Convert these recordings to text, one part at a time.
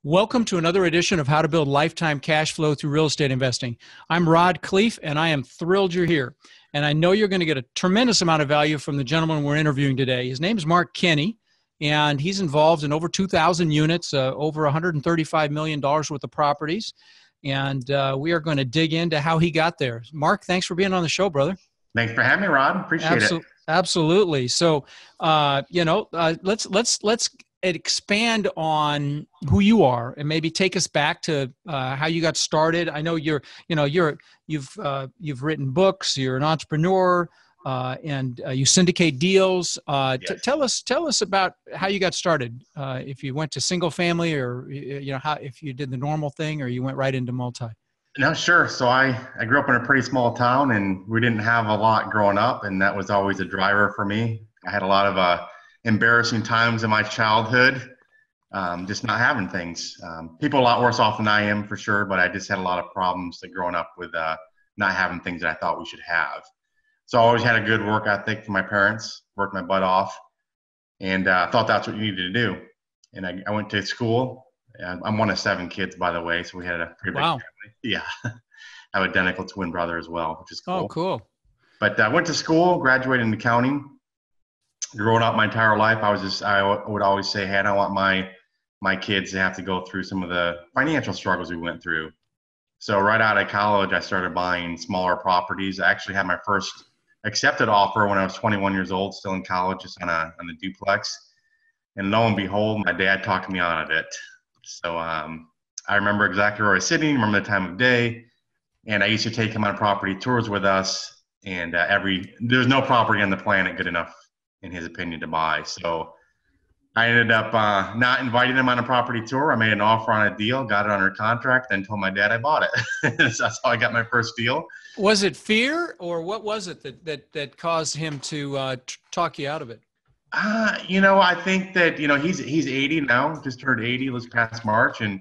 Welcome to another edition of How to Build Lifetime Cash Flow Through Real Estate Investing. I'm Rod Cleef, and I am thrilled you're here. And I know you're going to get a tremendous amount of value from the gentleman we're interviewing today. His name is Mark Kenney, and he's involved in over 2,000 units, over $135 million worth of properties. And we are going to dig into how he got there. Mark, thanks for being on the show, brother. Thanks for having me, Rod. Appreciate it. Absolutely. So, let's expand on who you are and maybe take us back to how you got started. I know you've written books, you're an entrepreneur, and you syndicate deals. Yes. Tell us about how you got started. If you went to single family, or if you did the normal thing, or you went right into multi. No, sure. So I grew up in a pretty small town, and we didn't have a lot growing up, and that was always a driver for me. I had a lot of embarrassing times in my childhood, just not having things. People a lot worse off than I am, for sure, but I just had a lot of problems growing up with not having things that I thought we should have. So I always had a good work ethic from my parents, worked my butt off, and thought that's what you needed to do. And I went to school. I'm one of 7 kids, by the way, so we had a pretty big family. Yeah. I have an identical twin brother as well, which is cool. Oh, cool. But I went to school, graduated in accounting. Growing up my entire life, I would always say, hey, I don't want my kids to have to go through some of the financial struggles we went through. So right out of college, I started buying smaller properties. I actually had my first accepted offer when I was 21 years old, still in college, just on a duplex. And lo and behold, my dad talked me out of it. So I remember exactly where I was sitting, remember the time of day, and I used to take him on property tours with us. And there's no property on the planet good enough, in his opinion, to buy. So I ended up not inviting him on a property tour. I made an offer on a deal, got it under contract, then told my dad I bought it. So that's how I got my first deal. Was it fear, or what was it that caused him to talk you out of it? I think that, he's 80 now, just turned 80 this past March, and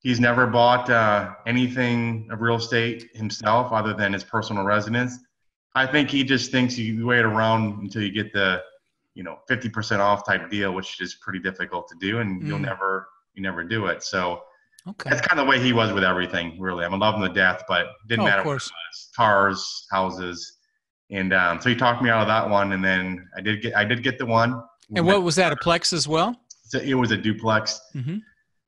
he's never bought anything of real estate himself other than his personal residence. I think he just thinks you wait around until you get the 50% off type deal, which is pretty difficult to do, and you never do it. So That's kind of the way he was with everything, really. I'm in love him to death, but didn't matter what it was. Cars, houses. And so he talked me out of that one, and then I did get the one. And what was that, a Plex as well? So it was a duplex. Mm-hmm.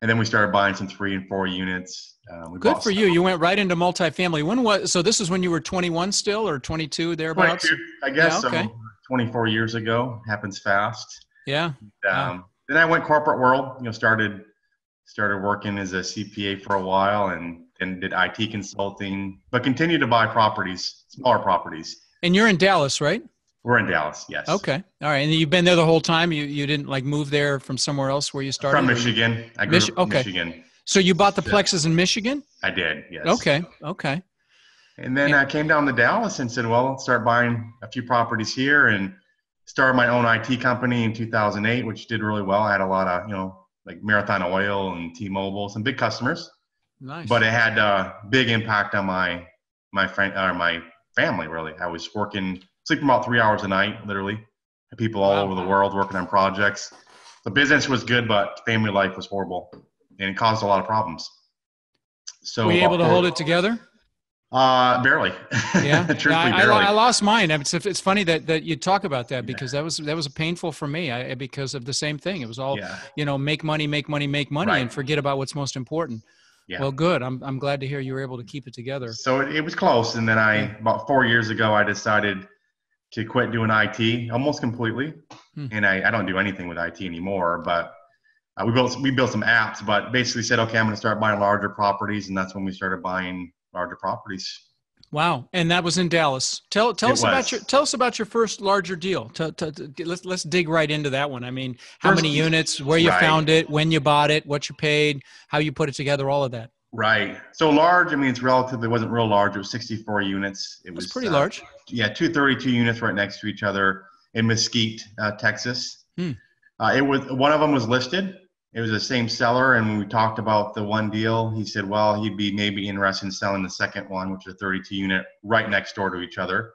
And then we started buying some 3 and 4 units. Good for you. You went right into multifamily. So this is when you were 21 still, or 22 thereabouts? 22, I guess. Yeah, okay. So 24 years ago. Happens fast. Yeah. Then I went corporate world. Started working as a CPA for a while, and then did IT consulting, but continued to buy properties, smaller properties. And you're in Dallas, right? We're in Dallas, yes. Okay. All right. And you've been there the whole time? You didn't move there from somewhere else where you started? From Michigan. I grew up in Michigan. So you bought the plexes in Michigan? I did, yes. Okay. And then I came down to Dallas and said, well, let's start buying a few properties here, and started my own IT company in 2008, which did really well. I had a lot of, like Marathon Oil and T-Mobile, some big customers. Nice. But it had a big impact on my family, really. I was sleeping about 3 hours a night, literally. Had people all over the world working on projects. The business was good, but family life was horrible, and it caused a lot of problems. So were you able to hold it together? Barely. Yeah. Truthfully, barely. I lost mine. It's funny that you talk about that, because that was painful for me because of the same thing. It was all, make money, right, and forget about what's most important. Yeah. Well, good. I'm glad to hear you were able to keep it together. So it was close. And then about 4 years ago, I decided to quit doing IT almost completely. And I don't do anything with IT anymore, but we built some apps, but basically said, okay, I'm going to start buying larger properties. And that's when we started buying larger properties. Wow. And that was in Dallas. Tell us about your first larger deal. Let's dig right into that one. I mean, how many units, where you found it, when you bought it, what you paid, how you put it together, all of that. Right. So large, it's relatively, it wasn't real large. It was 64 units. It was pretty large. Yeah. 232 units right next to each other in Mesquite, Texas. One of them was listed. It was the same seller, and when we talked about the one deal, he said, well, he'd be maybe interested in selling the second one, which is a 32 unit right next door to each other.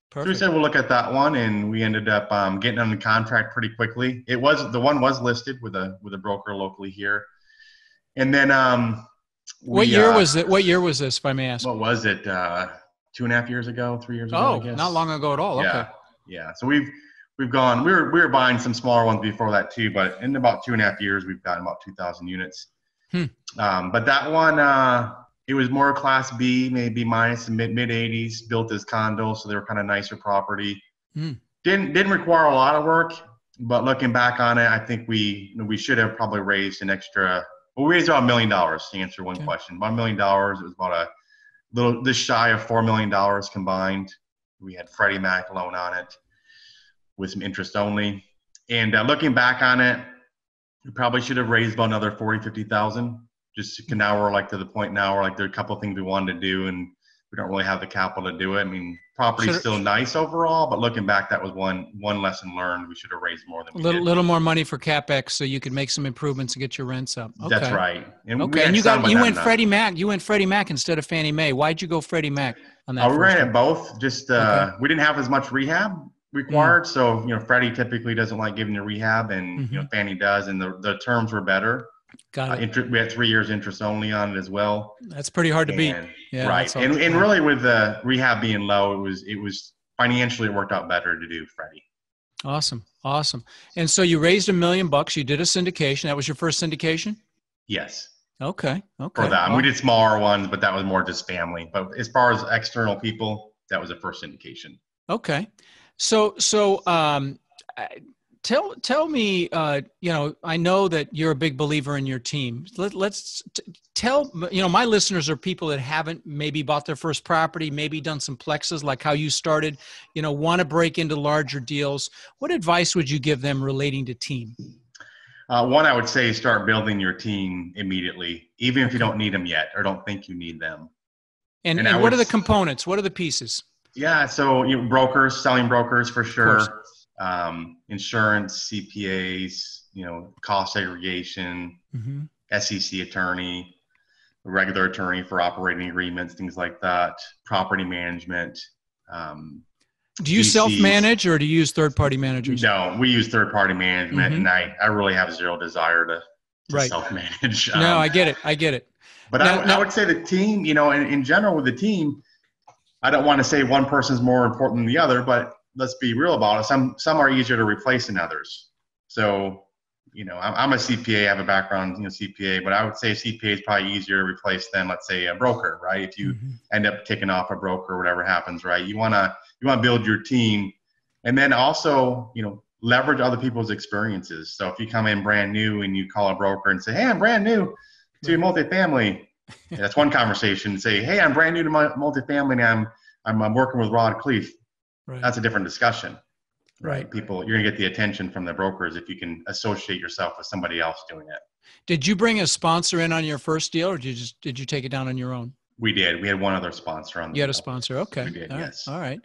Perfect. So we said, we'll look at that one, and we ended up getting on the contract pretty quickly. The one was listed with a broker locally here. And then What year was it? What year was this, if I may ask? what was it? 2.5 years ago, 3 years ago, I Oh, guess. not long ago at all. Okay. Yeah. So we've gone. We were buying some smaller ones before that too, but in about 2.5 years, we've gotten about 2,000 units. But that one, it was more Class B, maybe minus, mid 80s, built as condos, so they were kind of nicer property. Didn't require a lot of work, but looking back on it, I think we should have probably raised an extra. Well, we raised about $1 million to answer one question. About $1 million. It was about a little just shy of $4 million combined. We had Freddie Mac loan on it with some interest only. And looking back on it, we probably should have raised about another 40, 50,000. Just now we're like to the point now where like there are a couple of things we wanted to do and we don't really have the capital to do it. I mean, property's still nice overall, but looking back, that was one lesson learned. We should have raised more than we did. Little more money for CapEx so you could make some improvements and get your rents up. Okay. That's right. And you went Freddie Mac. You went Freddie Mac instead of Fannie Mae. Why'd you go Freddie Mac on that? We ran it both. Just we didn't have as much rehab required, so Freddie typically doesn't like giving you rehab, and Fannie does, and the terms were better. Got it. We had 3 years interest only on it as well. That's pretty hard to beat. Yeah, right. And really with the rehab being low, it was financially it worked out better to do Freddie. Awesome. And so you raised $1 million. You did a syndication. That was your first syndication? Yes. Okay. For that. We did smaller ones, but that was more just family. But as far as external people, that was the first syndication. Okay. So tell me, I know that you're a big believer in your team. Let's tell, my listeners are people that haven't maybe bought their first property, maybe done some plexes like how you started, want to break into larger deals. What advice would you give them relating to team? One, I would say start building your team immediately, even if you don't need them yet or don't think you need them. And what are the components? What are the pieces? Yeah, so selling brokers for sure. Insurance, CPAs, cost segregation, SEC attorney, regular attorney for operating agreements, things like that, property management. Do you self-manage or do you use third-party managers? No, we use third-party management, and I really have zero desire to self-manage. No, I get it. But I would say the team, in general with the team, I don't want to say one person's more important than the other, but let's be real about it. Some are easier to replace than others. So, I'm a CPA, I have a background, CPA, but I would say CPA is probably easier to replace than, let's say, a broker, right? If you end up kicking off a broker or whatever happens, right? You want to build your team, and then also, leverage other people's experiences. So if you come in brand new and you call a broker and say, "Hey, I'm brand new to multifamily," that's one conversation. Say, "Hey, I'm brand new to multifamily, and I'm working with Rod Cleef." Right. That's a different discussion. Right. You're going to get the attention from the brokers if you can associate yourself with somebody else doing it. Did you bring a sponsor in on your first deal, or did you take it down on your own? We did. We had one other sponsor on the You had a sponsor. Okay. We did, yes. All right.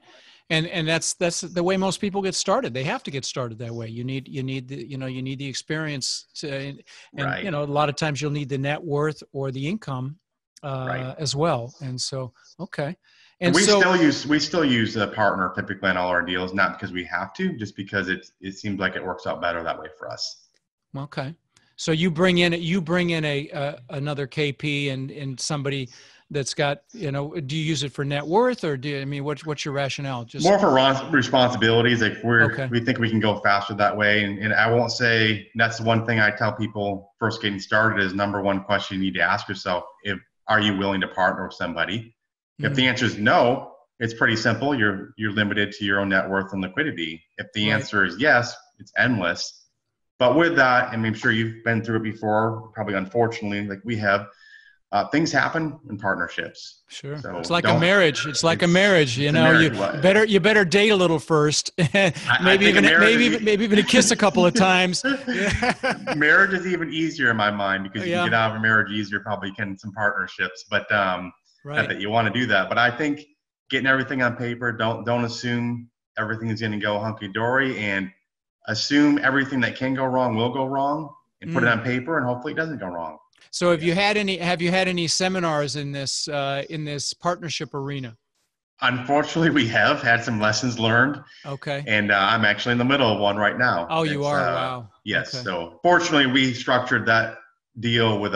And that's the way most people get started. They have to get started that way. You need the experience and a lot of times you'll need the net worth or the income as well. And so, okay. And we still use a partner typically on all our deals, not because we have to, just because it seems like it works out better that way for us. Okay. So you bring in another KP and somebody that's got, do you use it for net worth or what's your rationale? Just more for responsibilities. Like we think we can go faster that way. And I won't say that's one thing I tell people first getting started is number one question you need to ask yourself, are you willing to partner with somebody? If the answer is no, it's pretty simple. You're limited to your own net worth and liquidity. If the answer is yes, it's endless. But with that, and I'm sure you've been through it before, probably unfortunately, like we have, things happen in partnerships. Sure. So it's like a marriage. It's like a marriage. You better date a little first. maybe even a kiss a couple of times. Marriage is even easier in my mind because you can get out of a marriage easier, probably can some partnerships. But not that you want to do that. But I think getting everything on paper, don't assume everything is going to go hunky-dory, and assume everything that can go wrong will go wrong, and put it on paper, and hopefully it doesn't go wrong. So have you had any seminars in this partnership arena? Unfortunately, we have had some lessons learned. Okay. And I'm actually in the middle of one right now. Oh, you are? Wow. Yes. Okay. So fortunately, we structured that deal with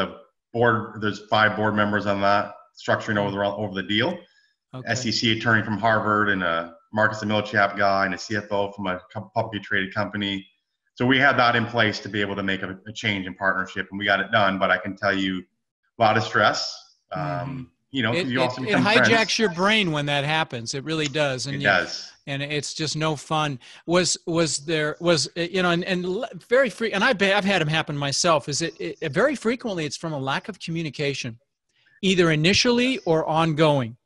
There's 5 board members on that, structuring over the deal. Okay. SEC attorney from Harvard and a Marcus and Millichap guy and a CFO from a publicly traded company. So we had that in place to be able to make a change in partnership, and we got it done. But I can tell you, a lot of stress. You know, you also become hijacks friends. your brain when that happens. It really does. And it does. And it's just no fun. Was you know, and very free. And I've had them happen myself. Very frequently it's from a lack of communication, either initially or ongoing.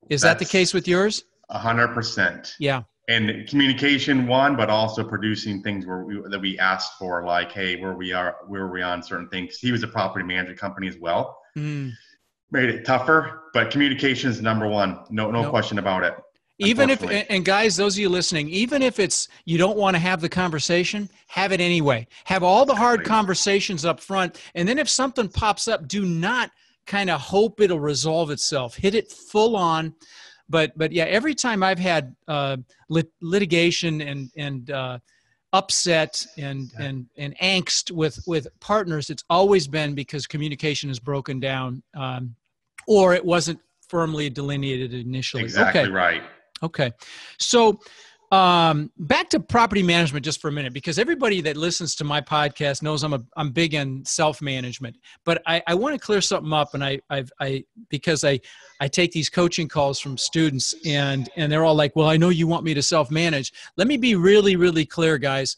Is that the case with yours? 100%. Yeah. And communication, one, but also producing things that we asked for, like, hey, where we on certain things. He was a property management company as well. Made it tougher, but communication is number one. No question about it. Even if, and guys, those of you listening, even if it's, you don't want to have the conversation, have it anyway. Have all the hard conversations up front. And then if something pops up, do not kind of hope it'll resolve itself. Hit it full on. But yeah, every time I've had litigation and upset and angst with partners, it's always been because communication is broken down, or it wasn't firmly delineated initially. Exactly right. Okay. So back to property management just for a minute, because everybody that listens to my podcast knows I'm big in self-management, but I want to clear something up. And because I take these coaching calls from students and they're all like, well, I know you want me to self-manage. Let me be really, really clear, guys.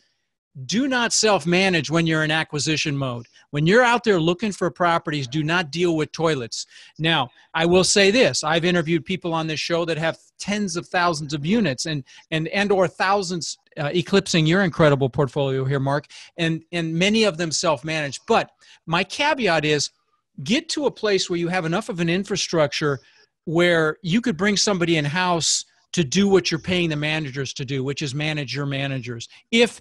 Do not self-manage when you're in acquisition mode. When you're out there looking for properties, do not deal with toilets. Now, I will say this. I've interviewed people on this show that have tens of thousands of units and or thousands eclipsing your incredible portfolio here, Mark, and many of them self-manage. But my caveat is get to a place where you have enough of an infrastructure where you could bring somebody in-house to do what you're paying the managers to do, which is manage your managers. If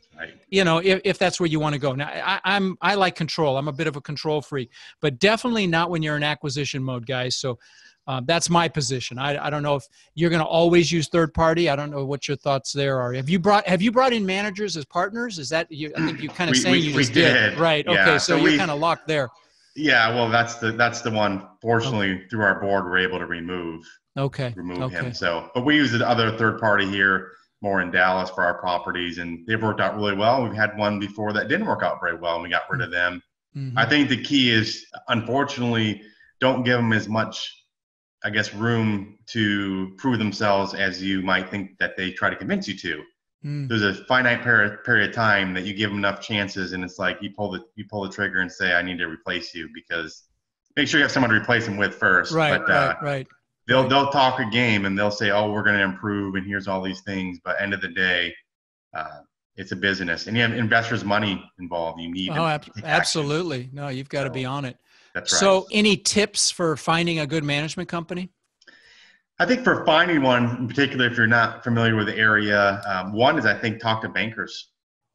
that's where you want to go. Now, I like control. I'm a bit of a control freak, but definitely not when you're in acquisition mode, guys. So that's my position. I don't know if you're going to always use third party. I don't know what your thoughts there are. Have you brought in managers as partners? Is that you? I think you kind of saying you just did. Right. Yeah. Okay. So you're kind of locked there. Yeah. Well, that's the one. Fortunately, through our board, we're able to remove him. So, but we use the other third party here more in Dallas for our properties, and they've worked out really well. We've had one before that didn't work out very well, and we got rid of them. I think the key is, unfortunately, don't give them as much, I guess, room to prove themselves as you might think that they try to convince you to. There's a finite period of time that you give them enough chances, and it's like you pull the trigger and say, I need to replace you, because make sure you have someone to replace them with first. Right. They'll talk a game and they'll say, oh, we're going to improve and here's all these things. But end of the day, it's a business and you have investors' money involved. You need absolutely. Action. No, you've got to be on it. That's right. So any tips for finding a good management company? I think for finding one in particular, if you're not familiar with the area, one is, I think, talk to bankers,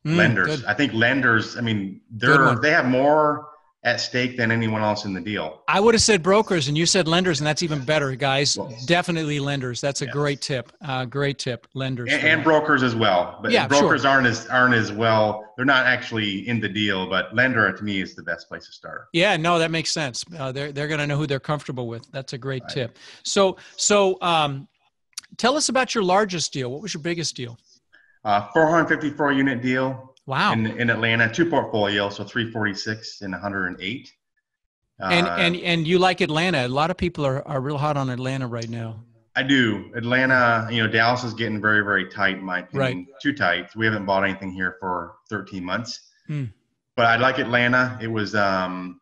lenders. Good. I think lenders, I mean, they have more at stake than anyone else in the deal. I would have said brokers, and you said lenders, and that's even better, guys. Well, definitely lenders. That's a great tip. Great tip. Lenders and brokers as well. But brokers aren't as well. They're not actually in the deal, but lender to me is the best place to start. Yeah, no, that makes sense. They're going to know who they're comfortable with. That's a great tip. So tell us about your largest deal. What was your biggest deal? 454 unit deal. Wow. In Atlanta, 2 portfolios, so 346 and 108. And you like Atlanta. A lot of people are real hot on Atlanta right now. I do. Atlanta, Dallas is getting very, very tight in my opinion. Right. Too tight. We haven't bought anything here for 13 months. But I like Atlanta. It was I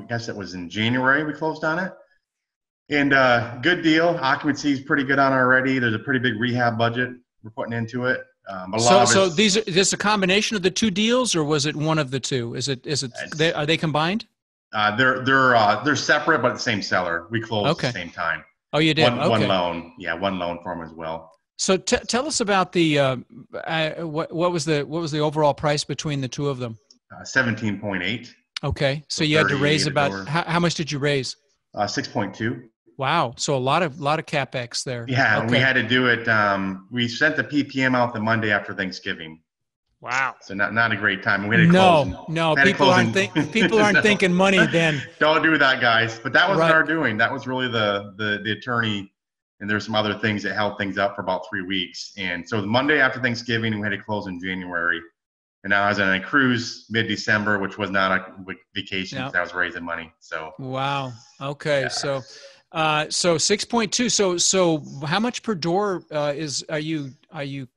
guess it was in January we closed on it. And good deal. Occupancy is pretty good on it already. There's a pretty big rehab budget we're putting into it. So is this a combination of the 2 deals, or was it one of the 2? Are they combined? They're separate, but the same seller. We closed at the same time. Oh, you did? One loan. Yeah, one loan for them as well. So tell us about the what was the overall price between the 2 of them? 17.8. Okay, so you had to raise about how much did you raise? 6.2. Wow. So a lot of CapEx there. Yeah. Okay. We had to do it. We sent the PPM out the Monday after Thanksgiving. Wow. So not a great time. We had to close. No. People aren't No. thinking money then. Don't do that, guys. But that wasn't Right. our doing. That was really the attorney. And there's some other things that held things up for about 3 weeks. And so the Monday after Thanksgiving, we had to close in January. And I was on a cruise mid-December, which was not a vacation because I was raising money. So wow. Okay. yeah. So 6.2. So how much per door are you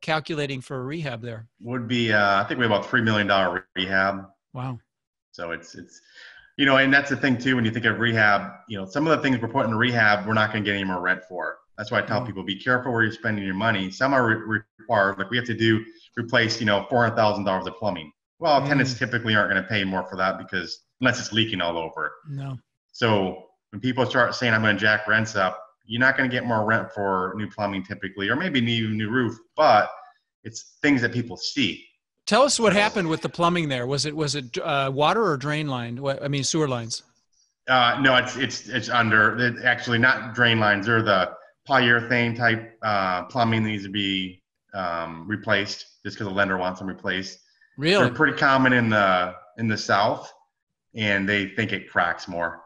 calculating for a rehab there? Would be I think we have about $3 million rehab. Wow. So it's and that's the thing too, when you think of rehab, some of the things we're putting in rehab, we're not going to get any more rent for. That's why I tell people, be careful where you're spending your money. Some are required, like we have to replace, $400,000 of plumbing. Well, tenants typically aren't going to pay more for that because unless it's leaking all over. No. So when people start saying, I'm going to jack rents up, you're not going to get more rent for new plumbing typically, or maybe new roof, but it's things that people see. Tell us what happened with the plumbing there. Was it water or drain line? Sewer lines? No, it's under. Actually, not drain lines. They're the polyurethane type plumbing that needs to be replaced just because the lender wants them replaced. Really? They're pretty common in the South, and they think it cracks more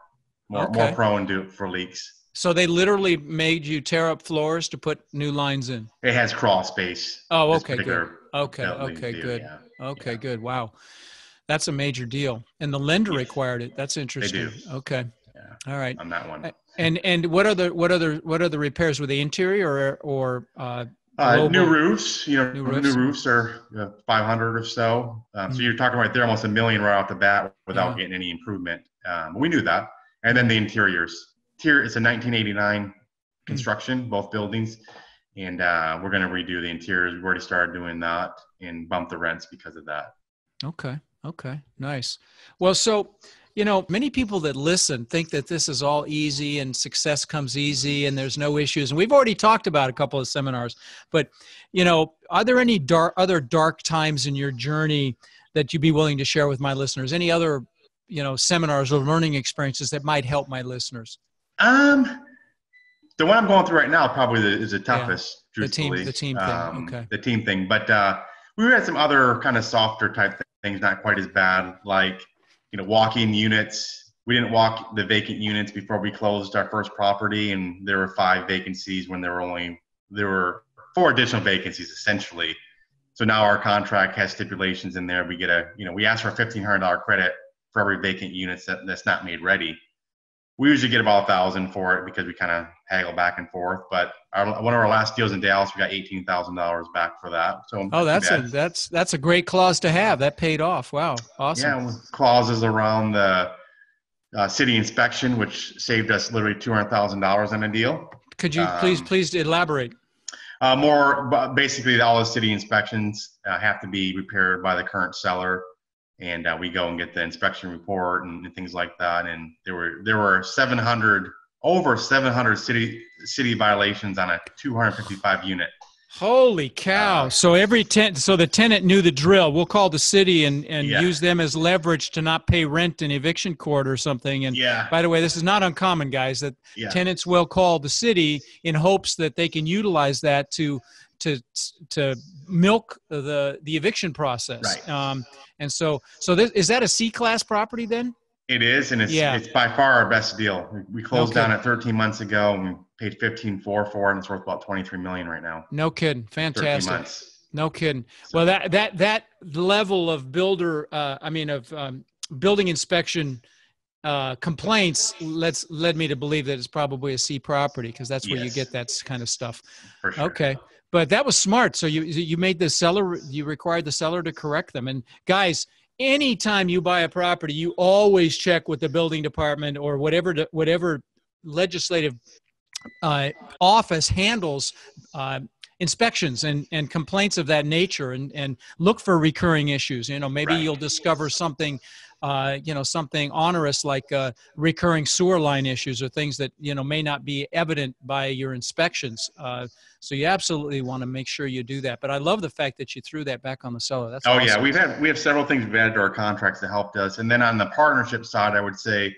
prone for leaks. So they literally made you tear up floors to put new lines in. It has crawl space. Oh, okay, good. Okay, good. Yeah. Okay, good. Wow, that's a major deal. And the lender required it. That's interesting. They do. Okay. Yeah. All right. On that one. And what are the repairs? Were they interior or new roofs? New roofs are 500 or so. So you're talking right there almost $1 million right off the bat without getting any improvement. We knew that. And then the interiors. It's a 1989 construction, both buildings, and we're going to redo the interiors. We've already started doing that and bump the rents because of that. Okay, nice. Well, so many people that listen think that this is all easy and success comes easy and there's no issues. And we've already talked about a couple of seminars, but are there any other dark times in your journey that you'd be willing to share with my listeners? Any other seminars or learning experiences that might help my listeners? The one I'm going through right now probably is the toughest, truthfully. The team thing. Okay. The team thing. But we had some other kind of softer type things, not quite as bad, like, walk-in units. We didn't walk the vacant units before we closed our first property, and there were 5 vacancies when there were 4 additional vacancies essentially. So now our contract has stipulations in there. We get we ask for a $1,500 credit for every vacant unit that's not made ready. We usually get about $1,000 for it because we kind of haggle back and forth. But one of our last deals in Dallas, we got $18,000 back for that. So that's a great clause to have. That paid off. Wow, awesome. Yeah, with clauses around the city inspection, which saved us literally $200,000 on a deal. Could you please elaborate? But basically, all the city inspections have to be repaired by the current seller. And we go and get the inspection report and things like that. And there were over 700 city violations on a 255 unit. Holy cow! So the tenant knew the drill. We'll call the city and use them as leverage to not pay rent in eviction court or something. And by the way, this is not uncommon, guys. That tenants will call the city in hopes that they can utilize that to milk the eviction process. Right. And so is that a C-class property then? It is, and it's by far our best deal. We closed down at 13 months ago, and we paid $15.4 for it, and it's worth about $23 million right now. No kidding, fantastic. 13 months. No kidding. So, well, that level of building inspection complaints led me to believe that it's probably a C property because that's where you get that kind of stuff. For sure. Okay. But that was smart. So you made the seller, you required the seller to correct them. And guys, anytime you buy a property, you always check with the building department or whatever legislative office handles inspections and complaints of that nature, and look for recurring issues. Maybe you'll discover something something onerous like recurring sewer line issues or things that may not be evident by your inspections. So you absolutely want to make sure you do that. But I love the fact that you threw that back on the seller. That's awesome. Yeah, we have several things we've added to our contracts that helped us. And then on the partnership side, I would say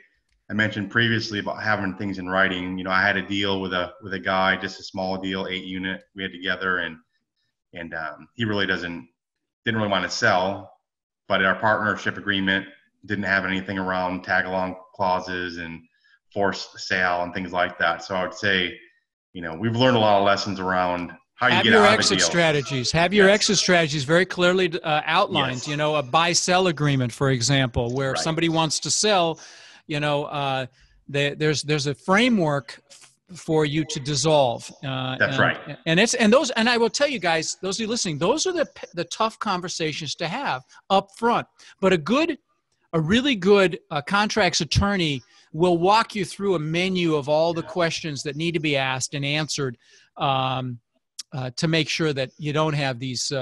I mentioned previously about having things in writing. I had a deal with a guy, just a small deal, 8 unit we had together, and he really doesn't didn't really want to sell, but our partnership agreement didn't have anything around tag along clauses and forced sale and things like that. So I would say, we've learned a lot of lessons around how you Have get your out of a exit deal. strategies. Have your exit strategies very clearly outlined. Yes. A buy-sell agreement, for example, where if Right. somebody wants to sell, there's a framework for you to dissolve. That's right. And I will tell you guys, those of you listening, those are the tough conversations to have up front. But a really good contracts attorney will walk you through a menu of all the questions that need to be asked and answered to make sure that you don't have these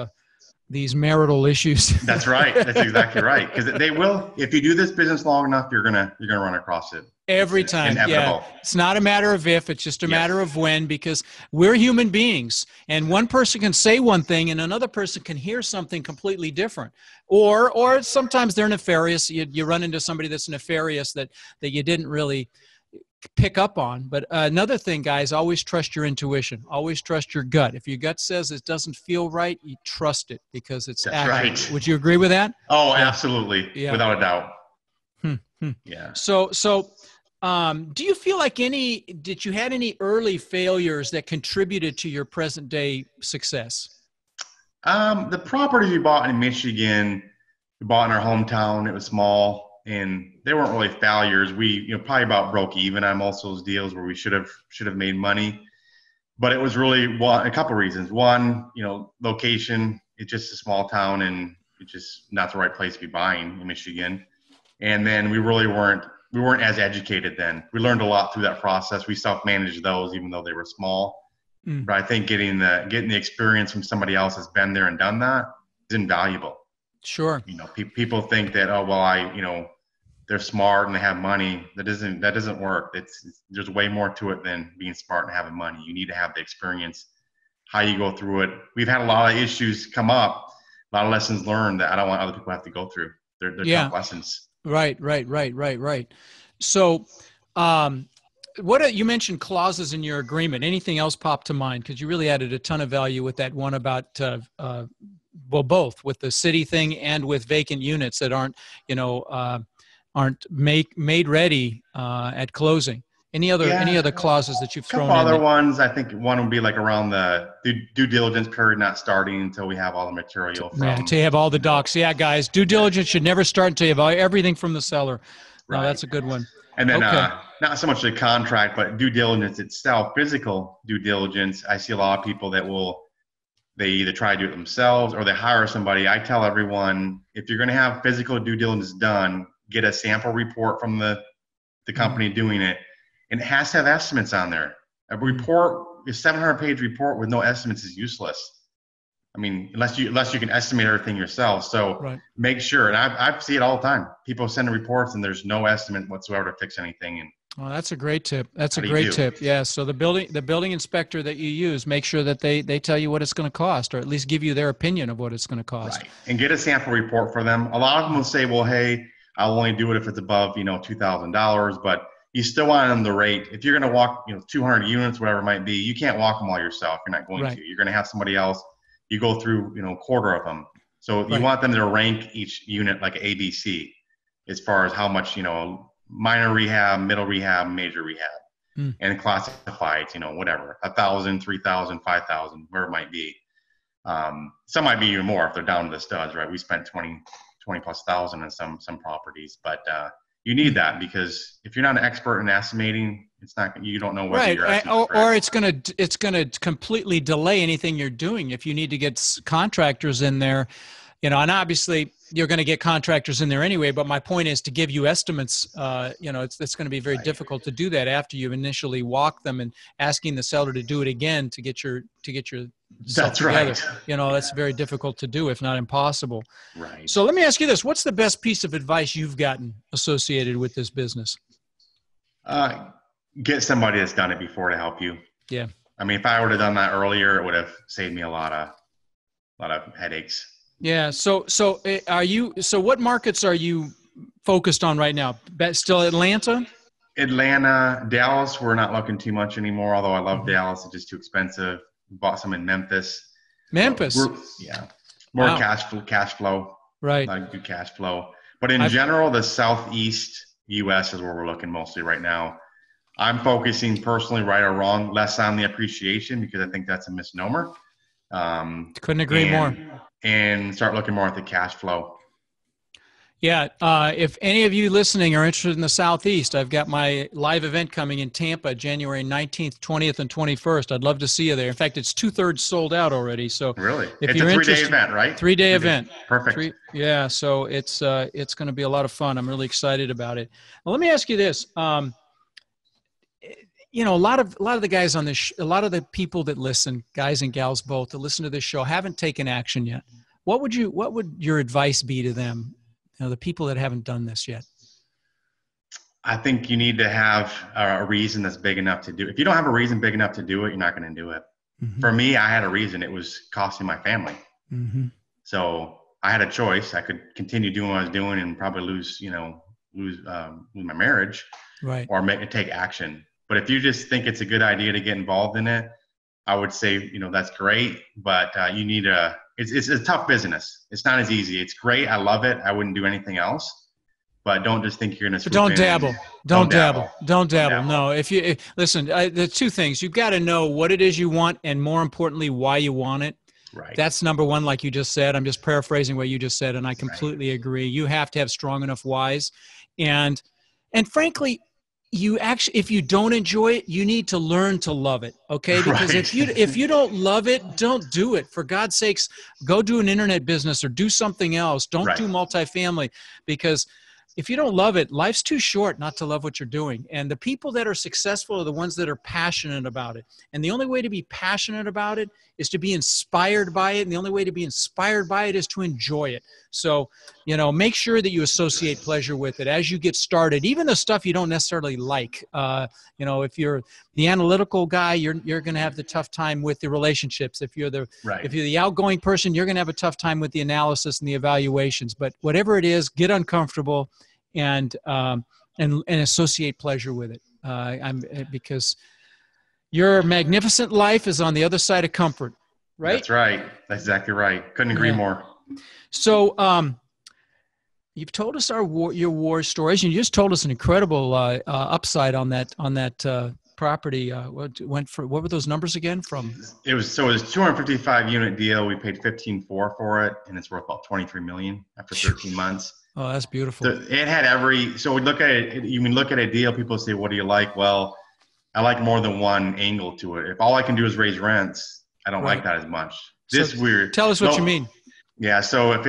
marital issues. That's right. That's exactly right. Because they will, if you do this business long enough, you're gonna run across it every time. inevitable. Yeah, it's not a matter of if; it's just a matter of when. Because we're human beings, and one person can say one thing, and another person can hear something completely different. Or sometimes they're nefarious. You run into somebody that's nefarious that you didn't really pick up on. But another thing, guys, always trust your intuition. Always trust your gut. If your gut says it doesn't feel right, you trust it because it's accurate. Right. Would you agree with that? Oh, yeah. Absolutely. Yeah. Without a doubt. Yeah. So, do you feel like did you had any early failures that contributed to your present day success? The property we bought in Michigan, we bought in our hometown. It was small. And they weren't really failures. We, probably about broke even on most of those deals where we should have made money. But it was really a couple of reasons. One, location. It's just a small town, and it's just not the right place to be buying in Michigan. And then we weren't as educated then. We learned a lot through that process. We self-managed those, even though they were small. But I think getting the experience from somebody else that's been there and done that is invaluable. Sure. People think that, they're smart and they have money. That doesn't work. There's way more to it than being smart and having money. You need to have the experience, how you go through it. We've had a lot of issues come up, a lot of lessons learned that I don't want other people to have to go through. They're tough lessons. Right. So, you mentioned clauses in your agreement. Anything else pop to mind? Because you really added a ton of value with that one about both with the city thing and with vacant units that aren't made ready at closing. Any other clauses that you've thrown in? A couple other ones. I think one would be like around the due diligence period not starting until we have all the material. Until you have all the docs. Yeah, guys, due diligence should never start until you have everything from the seller. Right. No, that's a good one. And then not so much the contract, but due diligence itself, physical due diligence. I see a lot of people that they either try to do it themselves or they hire somebody. I tell everyone, if you're going to have physical due diligence done, get a sample report from the company doing it. And it has to have estimates on there. A 700-page report with no estimates is useless. I mean, unless you can estimate everything yourself. So make sure, and I see it all the time. People send reports and there's no estimate whatsoever to fix anything. And well, that's a great tip. That's a great tip. Yeah. So the building inspector that you use, make sure that they tell you what it's going to cost, or at least give you their opinion of what it's going to cost. Right. And get a sample report for them. A lot of them will say, well, hey, I'll only do it if it's above, $2,000, but you still want them to rate. If you're going to walk, 200 units, whatever it might be, you can't walk them all yourself. You're not going to. You're going to have somebody else. You go through, a quarter of them. So you want them to rank each unit like ABC as far as how much, minor rehab, middle rehab, major rehab, and classify it, whatever, 1,000, 3,000, 5,000, where it might be. Some might be even more if they're down to the studs, right? We spent 20 plus thousand on some properties, but you need that because if you're not an expert in estimating, you don't know whether you're or it's gonna completely delay anything you're doing. If you need to get contractors in there, and obviously you're going to get contractors in there anyway. But my point is to give you estimates. It's going to be very difficult to do that after you've initially walked them and asking the seller to do it again to get your That's together. Right. That's very difficult to do, if not impossible. Right. So let me ask you this: what's the best piece of advice you've gotten associated with this business? Get somebody that's done it before to help you. Yeah. I mean, if I would have done that earlier, it would have saved me a lot of headaches. Yeah. So what markets are you focused on right now? Still Atlanta? Atlanta, Dallas, we're not looking too much anymore, although I love Dallas. It's just too expensive. We bought some in Memphis. Memphis? Yeah. More Wow. cash flow. Right. Good cash flow. But in general, the Southeast U.S. is where we're looking mostly right now. I'm focusing personally, right or wrong, less on the appreciation because I think that's a misnomer. Couldn't agree more. And start looking more at the cash flow. Yeah. If any of you listening are interested in the Southeast, I've got my live event coming in Tampa, January 19th, 20th, and 21st. I'd love to see you there. In fact, it's 2/3 sold out already. So really, if it's you're a 3-day interested, event, right? 3-day event. Perfect. Yeah. So it's going to be a lot of fun. I'm really excited about it. Well, let me ask you this. You know, a lot of the guys on this, a lot of the people that listen, guys and gals both, that listen to this show haven't taken action yet. What would your advice be to them? You know, the people that haven't done this yet. I think you need to have a reason that's big enough to do it. If you don't have a reason big enough to do it, you're not going to do it. Mm-hmm. For me, I had a reason. It was costing my family. Mm-hmm. So I had a choice. I could continue doing what I was doing and probably lose my marriage, right? Or take action. But if you just think it's a good idea to get involved in it, I would say, that's great. But you need it's a tough business. It's not as easy. It's great. I love it. I wouldn't do anything else. But don't just think you're going to. Don't dabble. Don't dabble. No. Listen, there's two things. You've got to know what it is you want, and more importantly, why you want it. Right. That's number one, like you just said. I'm just paraphrasing what you just said, and I completely agree. You have to have strong enough whys, and frankly, if you don't enjoy it, you need to learn to love it. Okay. Because if you don't love it, don't do it. For God's sakes, go do an internet business or do something else. Don't do multifamily, because if you don't love it, life's too short not to love what you're doing. And the people that are successful are the ones that are passionate about it. And the only way to be passionate about it is to be inspired by it. And the only way to be inspired by it is to enjoy it. So, make sure that you associate pleasure with it as you get started, even the stuff you don't necessarily like. If you're the analytical guy, you're going to have the tough time with the relationships. If you're the outgoing person, you're going to have a tough time with the analysis and the evaluations. But whatever it is, get uncomfortable and associate pleasure with it. Because your magnificent life is on the other side of comfort, right? That's right. That's exactly right. Couldn't agree more. So, you've told us your war stories, and you just told us an incredible upside on that property. What were those numbers again? It was 255 unit deal. We paid $15.4 for it, and it's worth about $23 million after 13 months. Oh, that's beautiful. It had so we look at it. You can look at a deal. People say, "What do you like?" Well, I like more than one angle to it. If all I can do is raise rents, I don't like that as much. Tell us what you mean. Yeah. So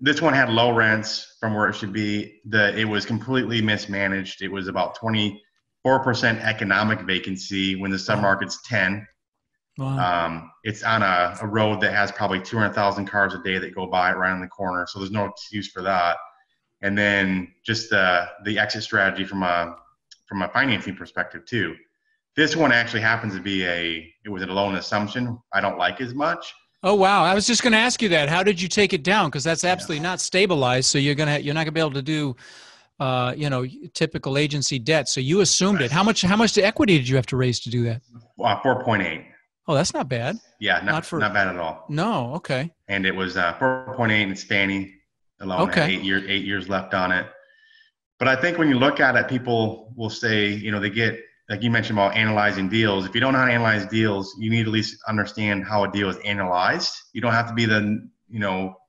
this one had low rents from where it should be. It was completely mismanaged. It was about 24% economic vacancy when the submarket's 10. Wow. It's on a road that has probably 200,000 cars a day that go by right on the corner. So there's no excuse for that. And then just the exit strategy from a financing perspective too. This one actually happens to be it was a loan assumption I don't like as much. Oh, wow. I was just going to ask you that. How did you take it down? Because that's absolutely not stabilized. So you're not going to be able to do, typical agency debt. So you assumed it. How much equity did you have to raise to do that? 4.8. Oh, that's not bad. Yeah, not bad at all. No, okay. And it was 4.8 and Fannie alone had 8 years left on it. But I think when you look at it, people will say, they get, like you mentioned about analyzing deals. If you don't know how to analyze deals, you need to at least understand how a deal is analyzed. You don't have to be the,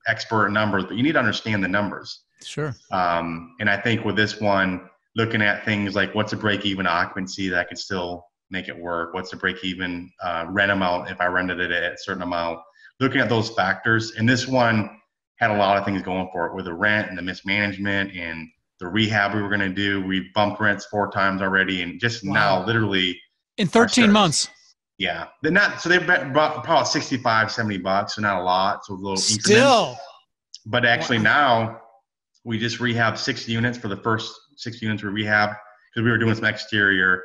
expert in numbers, but you need to understand the numbers. Sure. And I think with this one, looking at things like what's a break-even occupancy that I could still make it work? What's the break-even rent amount if I rented it at a certain amount? Looking at those factors. And this one had a lot of things going for it with the rent and the mismanagement and the rehab we were going to do. We bumped rents 4 times already, and just now, literally in 13 months. Yeah, they've bought about $65-$70, so not a lot. So a little still, but actually now we just rehabbed 6 units for the first 6 units we rehabbed because we were doing some exterior,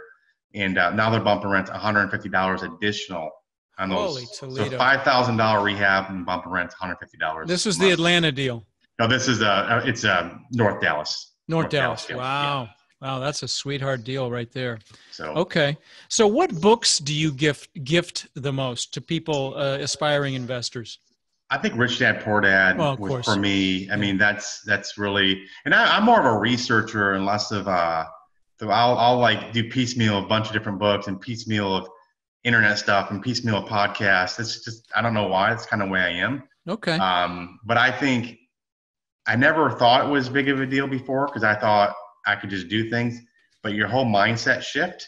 and now they're bumping rents $150 additional on those. Holy Toledo. So $5,000 rehab and bumping rents $150. This was the Atlanta deal. No, this is it's North Dallas. North Dallas. Wow. Yeah. Wow, that's a sweetheart deal right there. So okay. So what books do you gift the most to people, aspiring investors? I think Rich Dad Poor Dad was for me. I mean, that's really, and I'm more of a researcher and less of so I'll like do piecemeal a bunch of different books and piecemeal of internet stuff and piecemeal of podcasts. It's just, I don't know why. It's kind of the way I am. Okay. But I think I never thought it was big of a deal before because I thought I could just do things. But your whole mindset shift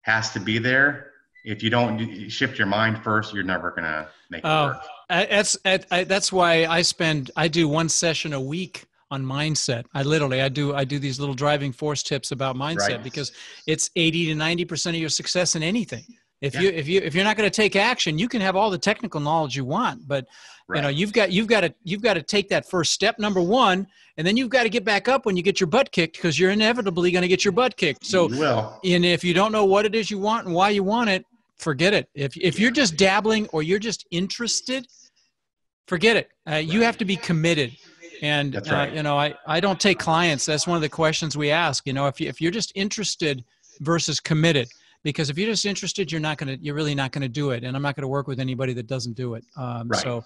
has to be there. If you don't shift your mind first, you're never gonna make it work. That's why I do one session a week on mindset. I do these little driving force tips about mindset because it's 80 to 90% of your success in anything. If you're not going to take action, you can have all the technical knowledge you want, but you've got to take that first step, number one, and then you've got to get back up when you get your butt kicked because you're inevitably going to get your butt kicked. So, and if you don't know what it is you want and why you want it, forget it. If you're just dabbling or you're just interested, forget it. You have to be committed. And that's right. I don't take clients. That's one of the questions we ask. If you're just interested versus committed. Because if you're just interested, you're really not going to do it. And I'm not going to work with anybody that doesn't do it. Right. So,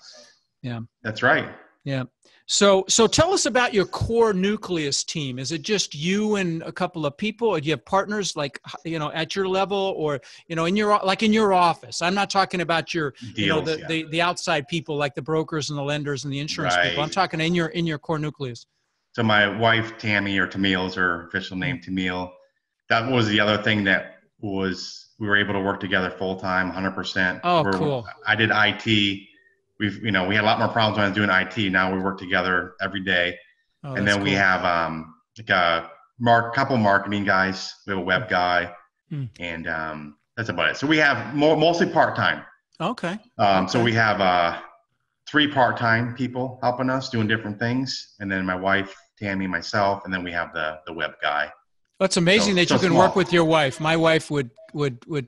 yeah. That's right. Yeah. So tell us about your core nucleus team. Is it just you and a couple of people, or do you have partners like, at your level, or, in your office? I'm not talking about your, Deals, the outside people like the brokers and the lenders and the insurance people. I'm talking in your core nucleus. So my wife, Tammy, or Tamil is her official name, Tamil. That was the other thing that we were able to work together full time, 100%. Oh, cool. I did IT. We had a lot more problems when I was doing IT. Now we work together every day. Oh, and then we have a couple marketing guys. We have a web guy, and that's about it. So we have mostly part time. Okay. So we have 3 part time people helping us doing different things, and then my wife, Tammy, myself, and then we have the web guy. That's amazing that you can work with your wife. My wife would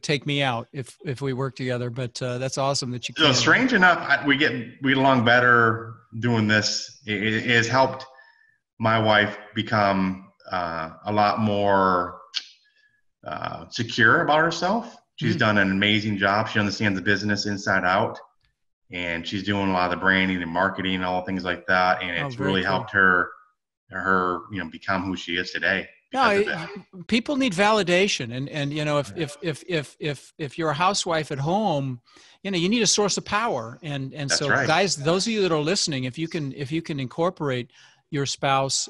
take me out if we worked together, but that's awesome that you can. So strange enough, we get along better doing this. It has helped my wife become a lot more secure about herself. She's done an amazing job. She understands the business inside out, and she's doing a lot of the branding and marketing and all things like that. And it's really helped her become who she is today. No, people need validation, and if you're a housewife at home, you need a source of power, and so guys, those of you that are listening, if you can incorporate your spouse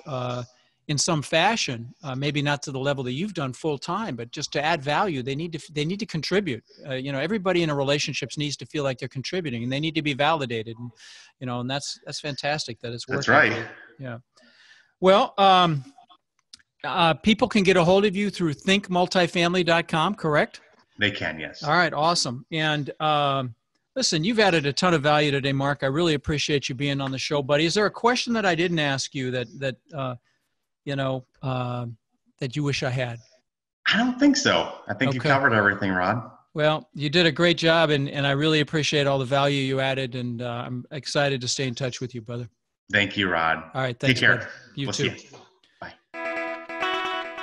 in some fashion, maybe not to the level that you've done full time, but just to add value, they need to contribute. Everybody in a relationship needs to feel like they're contributing, and they need to be validated, and that's fantastic that it's working. That's right. Yeah. Well. People can get a hold of you through thinkmultifamily.com, correct? They can, yes. All right, awesome. And listen, you've added a ton of value today, Mark. I really appreciate you being on the show, buddy. Is there a question that I didn't ask you that you wish I had? I don't think so. I think you covered everything, Rod. Well, you did a great job, and I really appreciate all the value you added, and I'm excited to stay in touch with you, brother. Thank you, Rod. All right, thanks, Take care. Bud. You too. See you.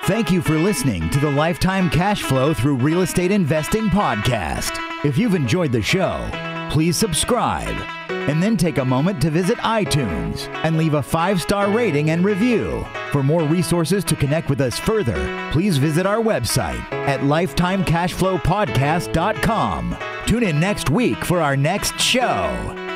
Thank you for listening to the Lifetime Cash Flow Through Real Estate Investing podcast. If you've enjoyed the show, please subscribe and then take a moment to visit iTunes and leave a 5-star rating and review. For more resources to connect with us further, please visit our website at lifetimecashflowpodcast.com. Tune in next week for our next show.